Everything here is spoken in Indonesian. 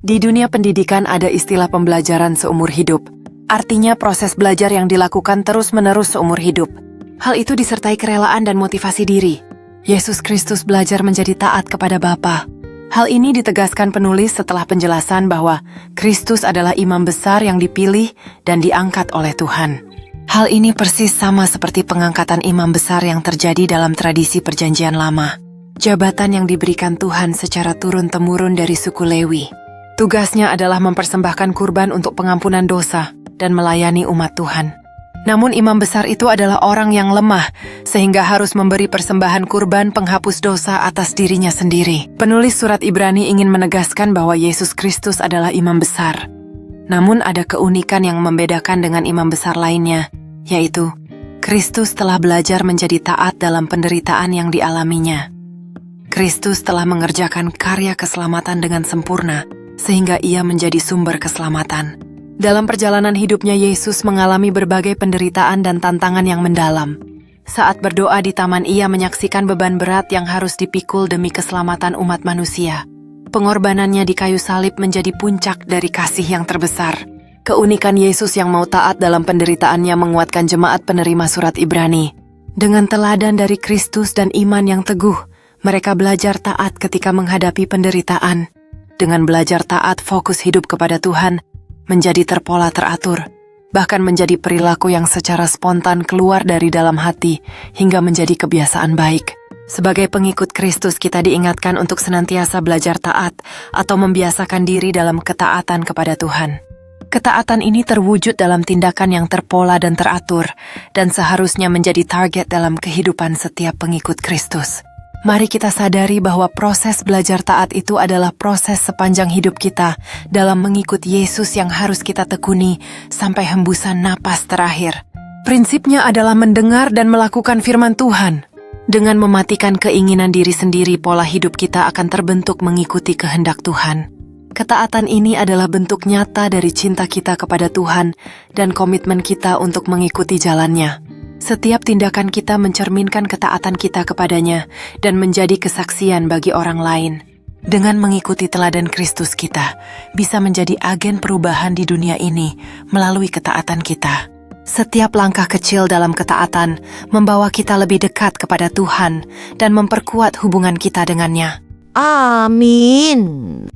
Di dunia pendidikan ada istilah pembelajaran seumur hidup. Artinya proses belajar yang dilakukan terus-menerus seumur hidup. Hal itu disertai kerelaan dan motivasi diri. Yesus Kristus belajar menjadi taat kepada Bapa. Hal ini ditegaskan penulis setelah penjelasan bahwa Kristus adalah imam besar yang dipilih dan diangkat oleh Tuhan. Hal ini persis sama seperti pengangkatan imam besar yang terjadi dalam tradisi Perjanjian Lama. Jabatan yang diberikan Tuhan secara turun-temurun dari suku Lewi. Tugasnya adalah mempersembahkan kurban untuk pengampunan dosa dan melayani umat Tuhan. Namun imam besar itu adalah orang yang lemah, sehingga harus memberi persembahan kurban penghapus dosa atas dirinya sendiri. Penulis surat Ibrani ingin menegaskan bahwa Yesus Kristus adalah imam besar. Namun ada keunikan yang membedakan dengan imam besar lainnya, yaitu Kristus telah belajar menjadi taat dalam penderitaan yang dialaminya. Kristus telah mengerjakan karya keselamatan dengan sempurna, sehingga ia menjadi sumber keselamatan. Dalam perjalanan hidupnya, Yesus mengalami berbagai penderitaan dan tantangan yang mendalam. Saat berdoa di taman, ia menyaksikan beban berat yang harus dipikul demi keselamatan umat manusia. Pengorbanannya di kayu salib menjadi puncak dari kasih yang terbesar. Keunikan Yesus yang mau taat dalam penderitaannya menguatkan jemaat penerima surat Ibrani. Dengan teladan dari Kristus dan iman yang teguh, mereka belajar taat ketika menghadapi penderitaan. Dengan belajar taat, fokus hidup kepada Tuhan menjadi terpola teratur, bahkan menjadi perilaku yang secara spontan keluar dari dalam hati hingga menjadi kebiasaan baik. Sebagai pengikut Kristus, kita diingatkan untuk senantiasa belajar taat atau membiasakan diri dalam ketaatan kepada Tuhan. Ketaatan ini terwujud dalam tindakan yang terpola dan teratur, dan seharusnya menjadi target dalam kehidupan setiap pengikut Kristus. Mari kita sadari bahwa proses belajar taat itu adalah proses sepanjang hidup kita dalam mengikuti Yesus yang harus kita tekuni sampai hembusan napas terakhir. Prinsipnya adalah mendengar dan melakukan firman Tuhan. Dengan mematikan keinginan diri sendiri, pola hidup kita akan terbentuk mengikuti kehendak Tuhan. Ketaatan ini adalah bentuk nyata dari cinta kita kepada Tuhan dan komitmen kita untuk mengikuti jalannya. Setiap tindakan kita mencerminkan ketaatan kita kepadanya dan menjadi kesaksian bagi orang lain. Dengan mengikuti teladan Kristus, kita bisa menjadi agen perubahan di dunia ini melalui ketaatan kita. Setiap langkah kecil dalam ketaatan membawa kita lebih dekat kepada Tuhan dan memperkuat hubungan kita dengannya. Amin.